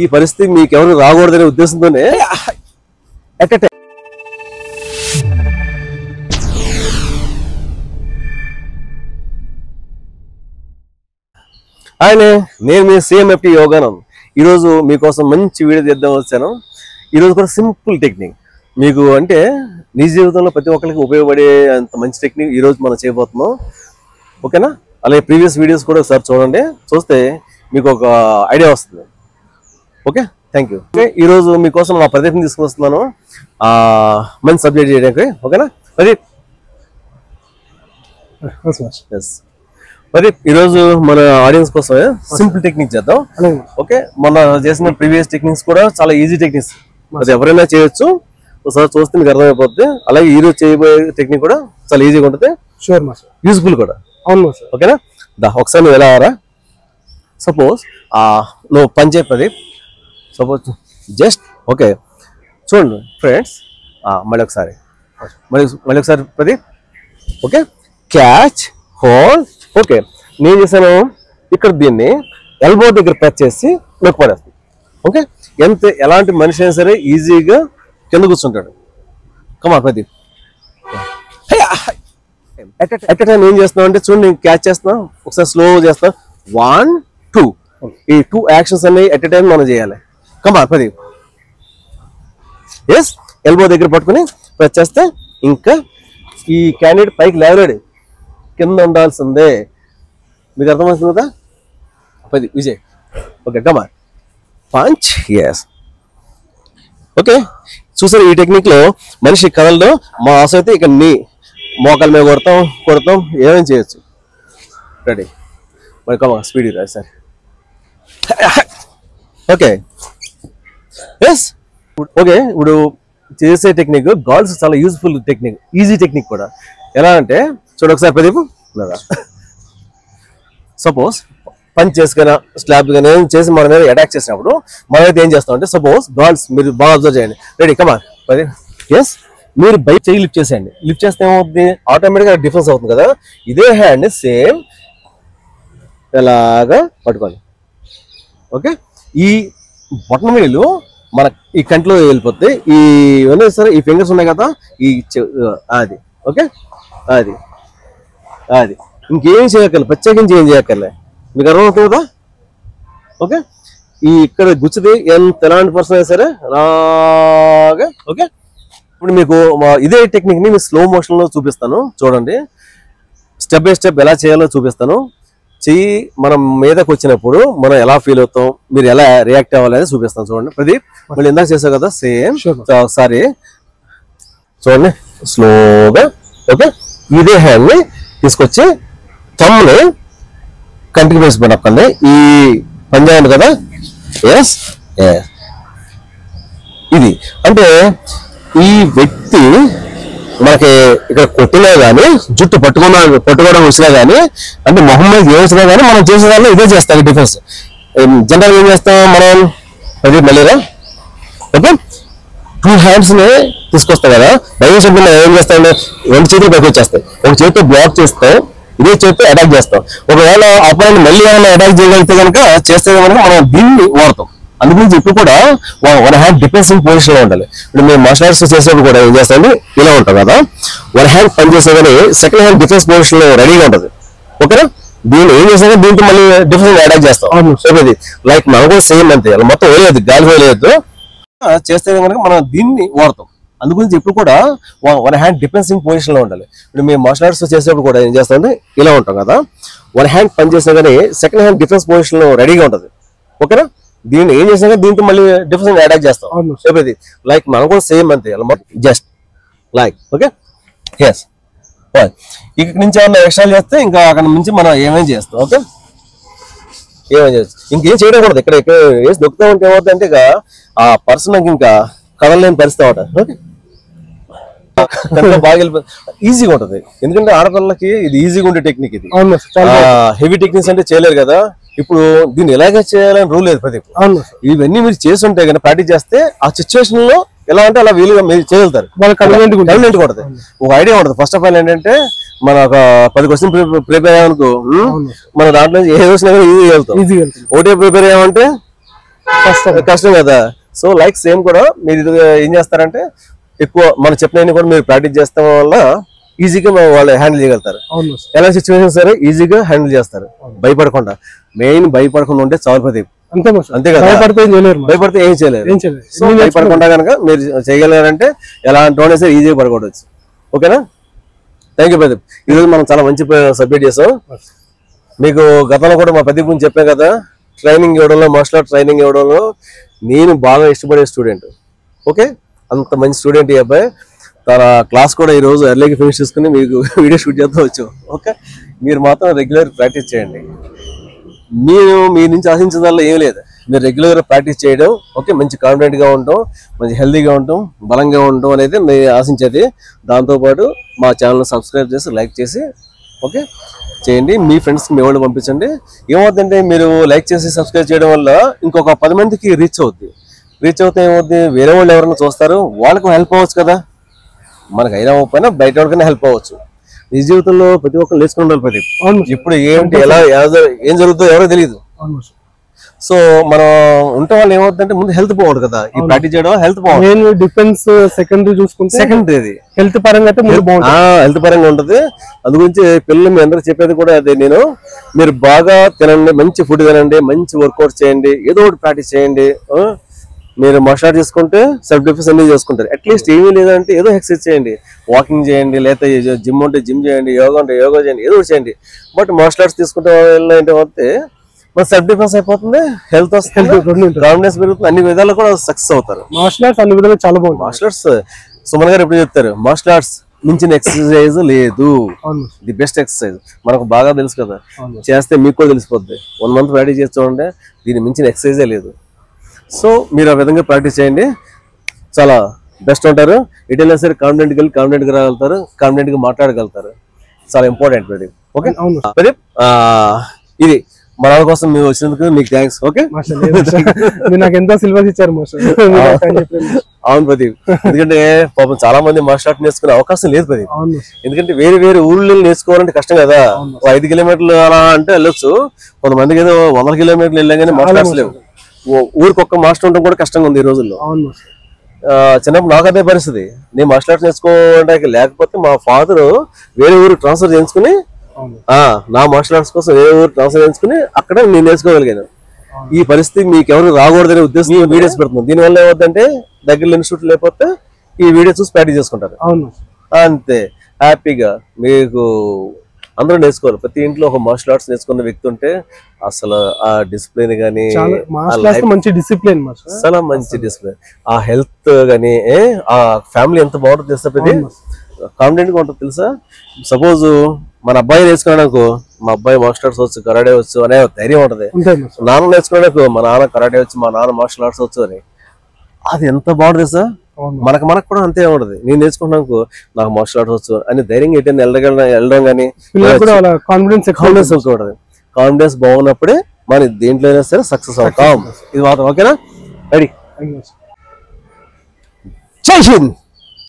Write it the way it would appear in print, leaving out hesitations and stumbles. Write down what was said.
ఈ పరిస్థితి మీకెవరు రాకూడదనే ఉద్దేశంతోనే ఆయన నేను మీ CMFT యోగానంద్. ఈరోజు మీకోసం మంచి వీడియో తీద్దాం వచ్చాను. ఈరోజు కూడా సింపుల్ టెక్నిక్, మీకు అంటే నిజ జీవితంలో ప్రతి ఒక్కరికి ఉపయోగపడే అంత మంచి టెక్నిక్ ఈరోజు మనం చేయబోతున్నాం. ఓకేనా? అలాగే ప్రీవియస్ వీడియోస్ కూడా ఒకసారి చూడండి, చూస్తే మీకు ఒక ఐడియా వస్తుంది. Okay, thank you. ఓకే, ఈరోజు మీకోసం నా ప్రదీప్ని తీసుకొస్తున్నాను మంచి సబ్జెక్ట్ చేయడానికి. ఓకేనా ప్రదీప్? ప్రదీప్, ఈరోజు మన ఆడియన్స్ కోసమే సింపుల్ టెక్నిక్ చేద్దాం. ఓకే, మన చేసిన ప్రీవియస్ టెక్నిక్స్ కూడా చాలా ఈజీ టెక్నిక్స్, అది ఎవరైనా చేయొచ్చు. ఒకసారి చూస్తే మీకు అర్థమైపోతుంది. అలాగే ఈరోజు చేయబోయే టెక్నిక్ కూడా చాలా ఈజీగా ఉంటుంది, యూజ్ఫుల్ కూడా. అవును సార్. ఓకేనా? ఒకసారి నువ్వు ఎలా రా. సపోజ్ నువ్వు పని చేయి ప్రదీప్. సపోజ్ జస్ట్ ఓకే, చూడండి ఫ్రెండ్స్, మళ్ళీ ఒకసారి Pradeep. Okay, catch, hold. Okay, నేను చేశాను ఇక్కడ దీన్ని ఎల్బో దగ్గర ప్రెస్ చేసి నొక్కి పడేస్తాను. ఓకే, ఎలాంటి మనిషి అయినా సరే ఈజీగా కింద కూర్చుంటాడు. కమా ప్రదీప్, ఎట్ టైం ఏం చేస్తున్నావు అంటే చూడండి, నేను క్యాచ్ చేస్తున్నా, ఒకసారి స్లో చేస్తా. 1 2 ఈ 2 యాక్షన్స్ అన్ని ఎట్ టైం మనం చేయాలి. కమా ప్రదీప్. ఎస్, ఎల్బో దగ్గర పట్టుకుని ప్రెస్ చేస్తే ఇంకా ఈ క్యాండిడేట్ పైకి లేవలేడు, కింద ఉండాల్సిందే. మీకు అర్థమవుతుంది కదా? పది Vijay. Okay, comma punch. Yes, okay. చూసారు, ఈ టెక్నిక్ లో మనిషి కదలడం. మా ఆశ అయితే ఇక నీ మోకాల మీద కొడతాం ఏమేమి చేయొచ్చు. రెడీ? మరి కమా స్పీడ్ రా సార్. Okay, yes. ఓకే, ఇప్పుడు చేసే టెక్నిక్ గర్ల్స్ చాలా యూజ్ఫుల్ టెక్నిక్, ఈజీ టెక్నిక్ కూడా. ఎలా అంటే చూడ ఒకసారి ప్రదీప్. సపోజ్ పంచ్ చేసుకున్నా స్లాబ్ కానీ చేసి మన మీద అటాక్ చేసినప్పుడు మనమైతే ఏం చేస్తాం అంటే, సపోజ్ గర్ల్స్ మీరు బాగా అబ్జర్వ్ చేయండి. రెడీ? కమా ప్రదీప్. ఎస్, మీరు బయట చేయి లిఫ్ట్ చేసేయండి. లిఫ్ట్ చేస్తే ఏమవుతుంది? ఆటోమేటిక్గా డిఫరెన్స్ అవుతుంది కదా. ఇదే హ్యాండ్ సేమ్ ఎలాగా పట్టుకోండి. ఓకే, ఈ బొటన వేలు మన ఈ కంట్లో వెళ్ళిపోతే ఇవన్నీ సరే, ఈ ఫింగర్స్ ఉన్నాయి కదా, అది. ఓకే, అది ఇంకేం చేయక్కర్లే, ప్రత్యేకించి ఏం చేయక్కర్లే. మీకు అర్థమవుతుంది కదా? ఓకే, ఇక్కడ గుచ్చితే ఎలాంటి పర్సన్ అయినా సరే అలాగా. ఓకే, ఇప్పుడు మీకు ఇదే టెక్నిక్ ని స్లో మోషన్ లో చూపిస్తాను, చూడండి. స్టెప్ బై స్టెప్ ఎలా చేయాలో చూపిస్తాను. చెయ్యి మనం మీదకి వచ్చినప్పుడు మనం ఎలా ఫీల్ అవుతాం, మీరు ఎలా రియాక్ట్ అవ్వాలని చూపిస్తాను. చూడండి ప్రదీప్, మళ్ళీ ఇందాక చేసావు కదా సేమ్, ఒకసారి చూడండి స్లోగా. ఓకే, ఇదే హ్యాండ్ ని తీసుకొచ్చి తమ్ముని కంటిన్యూస్ పడకండి, ఈ పంజాబ్ కదా. ఎస్, ఇది అంటే ఈ వ్యక్తి మనకి ఇక్కడ కొట్టినా కానీ, జుట్టు పట్టుకోవడం వచ్చినా కానీ, అంటే మొహం మీద ఏ వచ్చినా కానీ మనం చేసేదాన్ని ఇదే చేస్తాం. డిఫెన్స్ జనరల్ ఏం చేస్తాం మనం? ప్రదీప్ మళ్ళీరా. ఓకే, 2 హ్యాండ్స్ ని తీసుకొస్తాం కదా, బయట చెప్పిన ఏం చేస్తాం? 2 చేతులు పైకి వచ్చేస్తాయి, ఒక చేతితో బ్లాక్ చేస్తాం, ఇదే చేతితో అటాక్ చేస్తాం. ఒకవేళ అపాయింట్ మళ్ళీ ఏమైనా అటాక్ చేయగలిగితే కనుక చేస్తే కనుక మనం దీన్ని వాడతాం. అందుగురించి ఇప్పుడు కూడా 1 హ్యాండ్ డిఫెన్సింగ్ పొజిషన్ లో ఉండాలి. ఇప్పుడు మేము మార్షల్ ఆర్ట్స్ చేసేప్పుడు కూడా ఏం చేస్తామంటే ఇలా ఉంటాం కదా, 1 హ్యాండ్ పని చేసే కానీ సెకండ్ హ్యాండ్ డిఫెన్స్ పొజిషన్ లో రెడీగా ఉంటుంది. ఓకేనా? దీన్ని ఏం చేసినా దీంతో మళ్ళీ డిఫెన్స్ అటాక్ చేస్తాం. లైక్ మనం కూడా సేమ్ అంతే, మొత్తం వేయలేదు, గాలి వేయలేదు. చేస్తే కనుక మనం దీన్ని వాడతాం. అందుగురించి ఇప్పుడు కూడా 1 హ్యాండ్ డిఫెన్సింగ్ పొజిషన్ లో ఉండాలి. ఇప్పుడు మేము మార్షల్ ఆర్ట్స్ చేసేప్పుడు కూడా ఏం చేస్తామంటే ఇలా ఉంటాం కదా, 1 హ్యాండ్ పని చేసినా కానీ సెకండ్ హ్యాండ్ డిఫెన్స్ పొజిషన్ లో రెడీగా ఉంటుంది. ఓకేనా? దీన్ని ఏం చేసినా దీంతో మళ్ళీ డిఫెన్స్ అటాక్ చేస్తాం. లైక్ మనం కూడా సేమ్ అంతే, జస్ట్ లైక్. Okay, yes. ఇక్కడ నుంచి ఏమన్నా ఎక్స్ట్రా చేస్తే ఇంకా అక్కడ నుంచి మనం ఏమేమి చేస్తాం. ఓకే, ఏమేమి చేస్తాం, ఇంకేం చేయడం కూడదు. ఇక్కడ వేసి దొక్కుతా ఉంటే ఏమవుతుంది అంటే ఇక ఆ పర్సన్ ఇంకా కదలలేని పరిస్థితి అవుతుంది. ఓకే, బాగా వెళ్ళిపోతుంది, ఈజీగా ఉంటుంది. ఎందుకంటే ఆడపిల్లలకి ఇది ఈజీగా ఉండే టెక్నిక్. ఇది హెవీ టెక్నిక్స్ అంటే చేయలేరు కదా. ఇప్పుడు దీన్ని ఎలాగే చేయాలని రూల్ లేదు ప్రదీప్. ఇవన్నీ మీరు చేస్తుంటే కనుక ప్రాక్టీస్ చేస్తే ఆ సిచ్యువేషన్ లో ఎలా అంటే అలా వీలుగా మీరు చేయగలుగుతారు. కన్వీనియంట్ కూడా ఒక ఐడియా ఉంటుంది. ఫస్ట్ ఆఫ్ ఆల్ ఏంటంటే మన ఒక 10 క్వశ్చన్ ప్రిపేర్ అయ్యామనుకో, మన దాంట్లో ఏ క్వశ్చన్ ఈజీ వెళ్తాం. ఒకటే ప్రిపేర్ అయ్యామంటే కష్టం కదా. సో లైక్ సేమ్ కూడా మీరు ఇది ఏం చేస్తారంటే ఎక్కువ మనం చెప్పినవి కూడా మీరు ప్రాక్టీస్ చేస్తాం వల్ల ఈజీగా వాళ్ళు హ్యాండిల్ చేయగలుగుతారు. ఎలా సిచ్యువేషన్ సరే ఈజీగా హ్యాండిల్ చేస్తారు భయపడకుండా. మెయిన్ భయపడకుండా ఉంటే చాలు ప్రదీప్, అంతే కదా. భయపడితే ఏం చేయలేరు. సో భయపడకుండా కనుక మీరు చేయగలిగారంటే ఎలాంటి వాడే సరే ఈజీగా పడుకోవచ్చు. ఓకేనా? Thank you Pradeep. ఈరోజు మనం చాలా మంచి సబ్మిట్ చేసాం. మీకు గతంలో కూడా మా ప్రదీప్ గురించి చెప్పాను కదా, ట్రైనింగ్ ఇవ్వడంలో మార్షల్ ఆర్ట్ ట్రైనింగ్ ఇవ్వడంలో నేను బాగా ఇష్టపడే స్టూడెంట్. ఓకే, అంత మంచి స్టూడెంట్ ఈ అబ్బాయి. తన క్లాస్ కూడా ఈరోజు ఎర్లీగా ఫినిష్ చేసుకుని మీకు వీడియో షూట్ చేస్తూ వచ్చాం. ఓకే, మీరు మాత్రం రెగ్యులర్ ప్రాక్టీస్ చేయండి. మీరు మీ నుంచి ఆశించదల్లా ఏం లేదు, మీరు రెగ్యులర్గా ప్రాక్టీస్ చేయడం. ఓకే, మంచి కాన్ఫిడెంట్గా ఉండటం, మంచి హెల్తీగా ఉండటం, బలంగా ఉండటం అనేది నేను ఆశించేది. దాంతోపాటు మా ఛానల్ సబ్స్క్రైబ్ చేసి లైక్ చేసి ఓకే చేయండి. మీ ఫ్రెండ్స్కి మీ వాళ్ళు పంపించండి. ఏమవుతుందంటే మీరు లైక్ చేసి సబ్స్క్రైబ్ చేయడం వల్ల ఇంకొక 10 మందికి రీచ్ అవుద్ది. రీచ్ అవుతే ఏమవుద్ది, వేరే వాళ్ళు ఎవరైనా చూస్తారు, వాళ్ళకు హెల్ప్ అవ్వచ్చు కదా. మనకు అయినా అవ్వకపోయినా బయట వాళ్ళకైనా హెల్ప్ అవ్వచ్చు. నిజ జీవితంలో ప్రతి ఒక్కరు నేర్చుకుని ఉండాలి ప్రదీప్. ఇప్పుడు ఏంటి ఎలా ఏం జరుగుతుందో ఎవరో తెలియదు. సో మనం ఉండటం వల్ల ఏమవుతుందంటే ముందు హెల్త్ బాగుంటుంది కదా, ఈ ప్రాక్టీస్ చేయడం హెల్త్ బాగుంటుంది. డిఫెన్స్ సెకండరీ చూసుకుంటే సెకండరీ హెల్త్ పరంగా అయితే హెల్త్ పరంగా ఉంటుంది. అందు గురించి పిల్లలు మీ అందరూ చెప్పేది కూడా అదే, నేను మీరు బాగా తినండి, మంచి ఫుడ్ తినండి, మంచి వర్కౌట్ చేయండి, ఏదో ఒకటి ప్రాక్టీస్ చేయండి. మీరు మార్షల్ ఆర్ట్ చేసుకుంటే సెల్ఫ్ డిఫెన్స్ అన్ని చేసుకుంటారు. అట్లీస్ట్ ఏమీ లేదంటే ఏదో ఎక్సర్సైజ్ చేయండి, వాకింగ్ చేయండి, లేకపోతే జిమ్ ఉంటే జిమ్ చేయండి, యోగా ఉంటే యోగా చేయండి, ఏదో ఒకటి చేయండి. బట్ మార్షల్ ఆర్ట్స్ తీసుకుంటే ఏంటంటే మన సెల్ఫ్ డిఫెన్స్ అయిపోతుంది, హెల్త్ వస్తుంది, కాన్ఫిడెన్స్ పెరుగుతుంది, అన్ని విధాలు కూడా సక్సెస్ అవుతారు. మార్షల్ ఆర్ట్స్ అన్ని విధాలు చాలా బాగుంది. మార్షల్ ఆర్ట్స్ సుమన్ గారు ఎప్పుడు చెప్తారు, మార్షల్ ఆర్ట్స్ మించిన ఎక్సర్సైజ్ లేదు, ది బెస్ట్ ఎక్సర్సైజ్. మనకు బాగా తెలుసు కదా, చేస్తే మీకు కూడా తెలిసిపోద్ది. 1 month ప్రాక్టీస్ చేస్తూ ఉంటే దీన్ని మించిన ఎక్సర్సైజే లేదు. సో మీరు ఆ విధంగా ప్రాక్టీస్ చేయండి, చాలా బెస్ట్ ఉంటారు. ఎటైనా సరే కాన్ఫిడెంట్గా వెళ్ళి కాన్ఫిడెంట్గా రాగలుగుతారు, కాన్ఫిడెంట్గా మాట్లాడగలుగుతారు. చాలా ఇంపార్టెంట్ ప్రదీప్. ఓకే ప్రదీప్, ఇది మన వాళ్ళ కోసం మీరు వచ్చినందుకు మీకు థ్యాంక్స్. ఓకే, నాకు ఎంతో సిలబస్ ఇచ్చారు మాస్టర్. అవును ప్రదీప్, ఎందుకంటే పాపం చాలా మంది మార్షల్ ఆర్ట్ నేర్చుకునే అవకాశం లేదు ప్రదీప్. ఎందుకంటే వేరే వేరే ఊళ్ళో నేర్చుకోవాలంటే కష్టం కదా. 5 kilometers అలా అంటే వెళ్ళొచ్చు, కొంతమందికి ఏదో 100 kilometers వెళ్ళాం కానీ మార్షల్ ఆర్ట్స్ లేవు. ఊరికి ఒక్క మాస్టర్ ఉండడం కూడా కష్టంగా ఉంది ఈ రోజుల్లో. చిన్నప్పుడు నాకు అదే పరిస్థితి. నేను మార్షల్ ఆర్ట్స్ నేర్చుకోవడానికి లేకపోతే మా ఫాదర్ వేరే ఊరు ట్రాన్స్ఫర్ చేయించుకుని నా మార్షల్ ఆర్ట్స్ కోసం వేరే ఊరు ట్రాన్స్ఫర్ చేయించుకుని అక్కడ నేను నేర్చుకోగలిగాను. ఈ పరిస్థితి మీకు ఎవరు రాకూడదనే ఉద్దేశం వీడియోస్ పెడుతున్నాను. దీనివల్ల ఏమవుతుందంటే దగ్గరలో ఇన్స్టిట్యూట్ లేకపోతే ఈ వీడియో చూసి ప్రాక్టీస్ చేసుకుంటారు, అంతే హ్యాపీగా. మీకు అందరూ నేర్చుకోవాలి. ప్రతి ఇంట్లో ఒక మార్షల్ ఆర్ట్స్ నేర్చుకున్న వ్యక్తి ఉంటే అసలు ఆ డిసిప్లిన్ గానీ, మంచి డిసిప్లిన్, చాలా మంచి డిసిప్లిన్, ఆ హెల్త్ గానీ, ఆ ఫ్యామిలీ ఎంత బాగుంటుంది తెలుసా, కాన్ఫిడెంట్ గా ఉంటుంది తెలుసా. సపోజ్ మన అబ్బాయి నేర్చుకున్నాడు, మా అబ్బాయి మార్షల్ ఆర్ట్స్ వచ్చు, కరాటే వచ్చు అనే ధైర్యం ఉంటది. నాన్న నేర్చుకున్నాడు, మా నాన్న కరాటే వచ్చు, మా నాన్న మార్షల్ ఆర్ట్స్ వచ్చు అని, అది ఎంత బాగుంటుంది తెలుసా. మనకు కూడా అంతే ఉండదు. నేను నేర్చుకున్నాను, నాకు మార్షల్ ఆర్ట్స్ వచ్చు అని ధైర్యంగా ఎటైనా వెళ్ళడం కానీ కాన్ఫిడెన్స్ బాగున్నప్పుడే మనం దేంట్లో అయినా సరే సక్సెస్ అవుతాం. ఇది మాత్రం ఓకేనా? రెడీ? జై హింద్.